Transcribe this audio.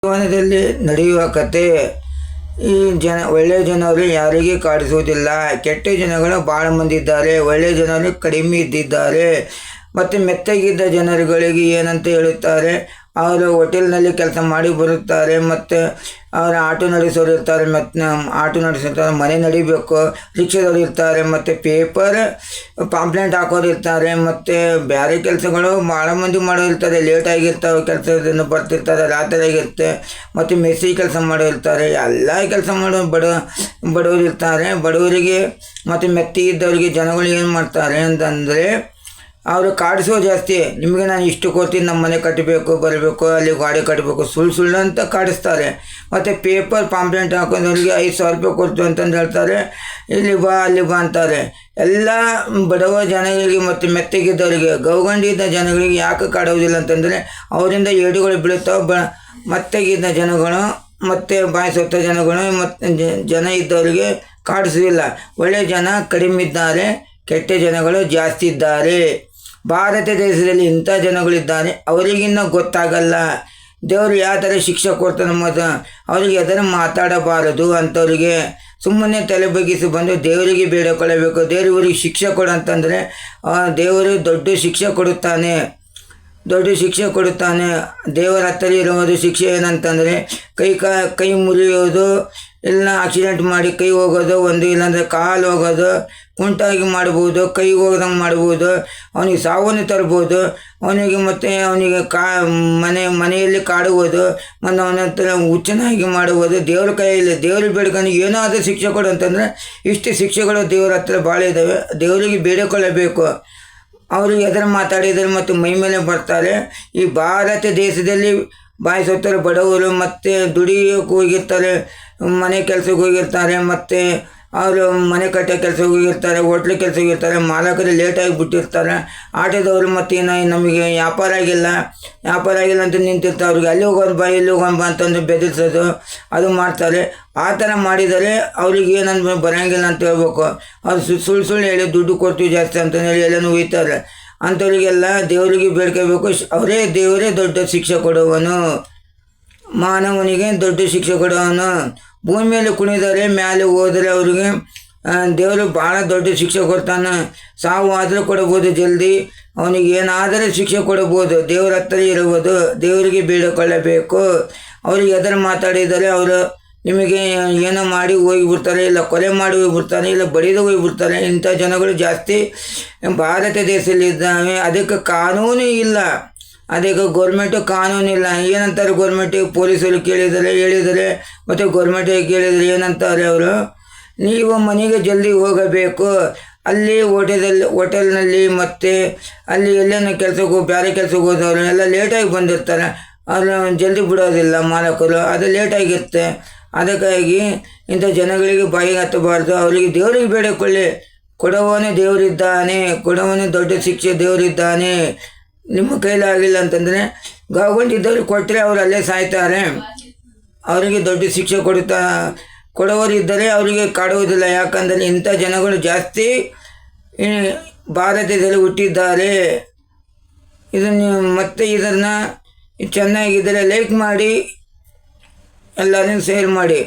ಜೀವನದಲ್ಲಿ ನಡೆಯುವ ಕತೆ. ಈ ಒಳ್ಳೆಯ ಜನರು ಯಾರಿಗೆ ಕಾಡಿಸುವುದಿಲ್ಲ. ಕೆಟ್ಟ ಜನಗಳು ಭಾಳ ಮಂದಿ ಇದ್ದಾರೆ, ಒಳ್ಳೆಯ ಜನರು ಕಡಿಮೆ ಇದ್ದಿದ್ದಾರೆ. ಮತ್ತು ಮೆತ್ತಗಿದ್ದ ಜನರುಗಳಿಗೆ ಏನಂತ ಹೇಳುತ್ತಾರೆ, ಅವರು ಹೋಟೆಲ್ನಲ್ಲಿ ಕೆಲಸ ಮಾಡಿ ಬರುತ್ತಾರೆ, ಮತ್ತು ಅವರ ಆಟೋ ನಡೆಸೋರು ಇರ್ತಾರೆ, ಮತ್ತು ಆಟೋ ನಡೆಸಿರ್ತಾರೆ, ಮನೆ ನಡಿಬೇಕು, ರಿಕ್ಷಾದವ್ರು ಇರ್ತಾರೆ, ಮತ್ತು ಪೇಪರ್ ಪಾಂಪ್ಲೆಂಟ್ ಹಾಕೋರು ಇರ್ತಾರೆ, ಮತ್ತು ಬೇರೆ ಕೆಲಸಗಳು ಭಾಳ ಮಂದಿ ಮಾಡೋರಿರ್ತಾರೆ. ಲೇಟಾಗಿರ್ತಾವೆ, ಕೆಲಸದಿಂದ ಬರ್ತಿರ್ತಾರೆ, ರಾತ್ರಿ ಆಗಿರುತ್ತೆ, ಮತ್ತು ಮೆಸ್ಸಿ ಕೆಲಸ ಮಾಡೋರಿರ್ತಾರೆ. ಎಲ್ಲ ಕೆಲಸ ಮಾಡೋ ಬಡವರು ಇರ್ತಾರೆ. ಬಡವರಿಗೆ ಮತ್ತು ಮೆತ್ತಿ ಇದ್ದವರಿಗೆ ಜನಗಳು ಏನು ಮಾಡ್ತಾರೆ ಅಂತಂದರೆ, ಅವರು ಕಾಡಿಸೋ ಜಾಸ್ತಿ. ನಿಮಗೆ ನಾನು ಇಷ್ಟು ಕೊಡ್ತೀನಿ, ನಮ್ಮ ಮನೆ ಕಟ್ಟಬೇಕು, ಬರಬೇಕು, ಅಲ್ಲಿ ಗಾಡಿ ಕಟ್ಟಬೇಕು, ಸುಳ್ಳು ಅಂತ ಕಾಡಿಸ್ತಾರೆ. ಮತ್ತು ಪೇಪರ್ ಪಾಂಪ್ಲೆಂಟ್ ಹಾಕೋದವ್ರಿಗೆ 5,000 ರೂಪಾಯಿ ಕೊಡ್ತು ಅಂತಂದು ಹೇಳ್ತಾರೆ, ಇಲ್ಲಿ ಬಾ ಅಲ್ಲಿ ಬಾ ಅಂತಾರೆ. ಎಲ್ಲ ಬಡವ ಜನಗಳಿಗೆ ಮತ್ತು ಮೆತ್ತಗಿದ್ದವರಿಗೆ, ಗೌಗಂಡಿದ್ದ ಜನಗಳಿಗೆ ಯಾಕೆ ಕಾಡುವುದಿಲ್ಲ ಅಂತಂದರೆ, ಅವರಿಂದ ಏಡುಗಳು ಬೀಳುತ್ತಾವೆ. ಮೆತ್ತಗಿದ್ದ ಜನಗಳು ಮತ್ತು ಬಾಯಿ ಸೊತ್ತ ಜನಗಳು ಮತ್ತು ಜನ ಇದ್ದವರಿಗೆ ಕಾಡಿಸೋದಿಲ್ಲ. ಒಳ್ಳೆಯ ಜನ ಕಡಿಮೆ ಇದ್ದಾರೆ, ಕೆಟ್ಟ ಜನಗಳು ಜಾಸ್ತಿ ಇದ್ದಾರೆ. ಭಾರತ ದೇಶದಲ್ಲಿ ಇಂಥ ಜನಗಳಿದ್ದಾರೆ, ಅವರಿಗಿನ್ನ ಗೊತ್ತಾಗಲ್ಲ ದೇವರು ಯಾವ ಥರ ಶಿಕ್ಷೆ ಕೊಡ್ತಾನೆ. ಮತ್ತು ಅವರಿಗೆ ಎದರ ಮಾತಾಡಬಾರದು. ಅಂಥವ್ರಿಗೆ ಸುಮ್ಮನೆ ತಲೆ ಬಗ್ಗಿಸಿ ಬಂದು ದೇವರಿಗೆ ಬೇಡಿಕೊಳ್ಳಬೇಕು. ದೇವರಿಗೆ ಶಿಕ್ಷೆ ಕೊಡು ಅಂತಂದರೆ ದೇವರು ದೊಡ್ಡ ಶಿಕ್ಷೆ ಕೊಡುತ್ತಾನೆ. ದೇವರ ಹತ್ತಿರ ಇರುವುದು ಶಿಕ್ಷೆ ಏನಂತಂದರೆ, ಕೈ ಮುರಿಯೋದು, ಇಲ್ಲ ಆಕ್ಸಿಡೆಂಟ್ ಮಾಡಿ ಕೈ ಹೋಗೋದು, ಒಂದು ಇಲ್ಲಾಂದರೆ ಕಾಲು ಹೋಗೋದು, ಕುಂಟಾಗಿ ಮಾಡ್ಬೋದು, ಕೈ ಹೋಗ್ದಂಗೆ ಮಾಡ್ಬೋದು, ಅವನಿಗೆ ಸಾವನ್ನು ತರ್ಬೋದು, ಅವನಿಗೆ ಮತ್ತು ಅವನಿಗೆ ಮನೆಯಲ್ಲಿ ಕಾಡುವುದು, ಮತ್ತು ಅವನ ಹತ್ರ ಹುಚ್ಚನಾಗಿ ಮಾಡುವುದು. ದೇವ್ರ ಕೈಯಲ್ಲಿ ದೇವ್ರಿಗೆ ಬೇಡ್ಕೊಂಡು ಏನೋ ಆದರೂ ಶಿಕ್ಷೆ ಕೊಡು ಅಂತಂದರೆ, ಇಷ್ಟು ಶಿಕ್ಷೆಗಳು ದೇವರ ಹತ್ರ ಭಾಳ ಇದ್ದಾವೆ. ದೇವರಿಗೆ ಬೇಡಿಕೊಳ್ಳಬೇಕು. ಅವರಿಗೆ ಎದುರು ಮಾತಾಡಿದರೆ ಮತ್ತು ಮೈ ಮೇಲೆ ಬರ್ತಾರೆ. ಈ ಭಾರತ ದೇಶದಲ್ಲಿ ಬಾಯಿ ಸೊತ್ತರು ಬಡವರು ಮತ್ತು ದುಡಿಯೋಕೆ ಹೋಗಿರ್ತಾರೆ, ಮನೆ ಕೆಲಸಕ್ಕೆ ಹೋಗಿರ್ತಾರೆ, ಮತ್ತು ಅವರು ಮನೆ ಕಟ್ಟೋ ಕೆಲಸಕ್ಕೆ ಹೋಗಿರ್ತಾರೆ, ಹೋಟ್ಲ್ ಕೆಲಸಕ್ಕೆ ಹೋಗಿರ್ತಾರೆ, ಮಾಲಕರು ಲೇಟಾಗಿ ಬಿಟ್ಟಿರ್ತಾರೆ. ಆಟೋದವರು ಮತ್ತು ನಮಗೆ ವ್ಯಾಪಾರ ಆಗಿಲ್ಲ ಅಂತ ನಿಂತಿರ್ತಾರೆ. ಅವ್ರಿಗೆ ಅಲ್ಲಿ ಹೋಗೋದು ಬಾ ಇಲ್ಲಿ ಹೋಗೋಣ ಬಾ ಅಂತಂದು ಬೆದರಿಸೋದು ಅದು ಮಾಡ್ತಾರೆ. ಆ ಥರ ಮಾಡಿದರೆ ಅವ್ರಿಗೆ ಏನಂತ ಬರೋಂಗಿಲ್ಲ ಅಂತ ಹೇಳ್ಬೇಕು. ಅವ್ರು ಸುಳ್ಳು ಹೇಳಿ ದುಡ್ಡು ಕೊಡ್ತೀವಿ ಜಾಸ್ತಿ ಅಂತಂದೇಳಿ ಎಲ್ಲನೂ ಒಯ್ತಾರೆ. ಅಂಥವ್ರಿಗೆಲ್ಲ ದೇವರಿಗೆ ಬೇಡ್ಕೋಬೇಕು. ದೇವರೇ ದೊಡ್ಡ ಶಿಕ್ಷೆ ಕೊಡುವನು, ಮಾನವನಿಗೆ ದೊಡ್ಡ ಶಿಕ್ಷೆ ಕೊಡುವನು. ಭೂಮಿಯಲ್ಲಿ ಕುಣಿದರೆ ಮೇಲೆ ಹೋದರೆ ಅವ್ರಿಗೆ ದೇವರು ಭಾಳ ದೊಡ್ಡ ಶಿಕ್ಷೆ ಕೊಡ್ತಾನೆ. ಸಾವು ಆದರೂ ಕೊಡಬಹುದು ಜಲ್ದಿ, ಅವನಿಗೆ ಏನಾದರೂ ಶಿಕ್ಷೆ ಕೊಡಬಹುದು. ದೇವರ ಹತ್ರ ಇರುವುದು, ದೇವರಿಗೆ ಬೇಡಿಕೊಳ್ಳಬೇಕು. ಅವ್ರಿಗೆ ಎದುರು ಮಾತಾಡಿದರೆ ಅವರು ನಿಮಗೆ ಏನೋ ಮಾಡಿ ಹೋಗಿಬಿಡ್ತಾರೆ, ಇಲ್ಲ ಕೊಲೆ ಮಾಡಿ ಹೋಗಿಬಿಡ್ತಾರೆ, ಇಲ್ಲ ಬಡಿದು ಹೋಗಿಬಿಡ್ತಾರೆ. ಇಂಥ ಜನಗಳು ಜಾಸ್ತಿ ಭಾರತ ದೇಶದಲ್ಲಿ ಇದ್ದಾವೆ. ಅದಕ್ಕೆ ಕಾನೂನು ಇಲ್ಲ, ಅದಕ್ಕೆ ಗೌರ್ಮೆಂಟು ಕಾನೂನಿಲ್ಲ. ಏನಂತಾರೆ ಗೌರ್ಮೆಂಟಿಗೆ? ಪೊಲೀಸರು ಹೇಳಿದರೆ ಮತ್ತು ಗೌರ್ಮೆಂಟಿಗೆ ಕೇಳಿದರೆ ಏನಂತಾರೆ ಅವರು, ನೀವು ಮನೆಗೆ ಜಲ್ದಿ ಹೋಗಬೇಕು. ಅಲ್ಲಿ ಹೋಟೆಲ್ನಲ್ಲಿ ಮತ್ತು ಅಲ್ಲಿ ಎಲ್ಲೇನೋ ಬೇರೆ ಕೆಲಸಕ್ಕೆ ಹೋದವರು ಎಲ್ಲ ಲೇಟಾಗಿ ಬಂದಿರ್ತಾರೆ. ಅವರು ಜಲ್ದಿ ಬಿಡೋದಿಲ್ಲ ಮಾಲಕರು, ಅದು ಲೇಟಾಗಿರುತ್ತೆ. ಅದಕ್ಕಾಗಿ ಇಂಥ ಜನಗಳಿಗೆ ಬಾಯಿಗೆ ಹತ್ತಬಾರ್ದು. ಅವರಿಗೆ ದೇವರಿಗೆ ಬೇಡಿಕೊಳ್ಳಿ. ಕೊಡುವವನೇ ದೇವರಿದ್ದಾನೆ, ಕೊಡುವವನೇ ದೊಡ್ಡ ಶಿಕ್ಷೆ ದೇವರಿದ್ದಾನೆ. ನಿಮ್ಮ ಕೈಲಾಗಿಲ್ಲ ಅಂತಂದರೆ ಗೌರ್ಮೆಂಟ್ ಕೊಟ್ಟರೆ ಅವರು ಅಲ್ಲೇ ಸಾಯ್ತಾರೆ. ಅವರಿಗೆ ದೊಡ್ಡ ಶಿಕ್ಷೆ ಕೊಡುವವರು ಇದ್ದರೆ ಅವರಿಗೆ ಕಾಡುವುದಿಲ್ಲ. ಯಾಕಂದರೆ ಇಂಥ ಜನಗಳು ಜಾಸ್ತಿ ಭಾರತದಲ್ಲಿ ಹುಟ್ಟಿದ್ದಾರೆ. ಇದನ್ನು ಚೆನ್ನಾಗಿದ್ದರೆ ಲೈಕ್ ಮಾಡಿ, ಎಲ್ಲರೂ ಶೇರ್ ಮಾಡಿ.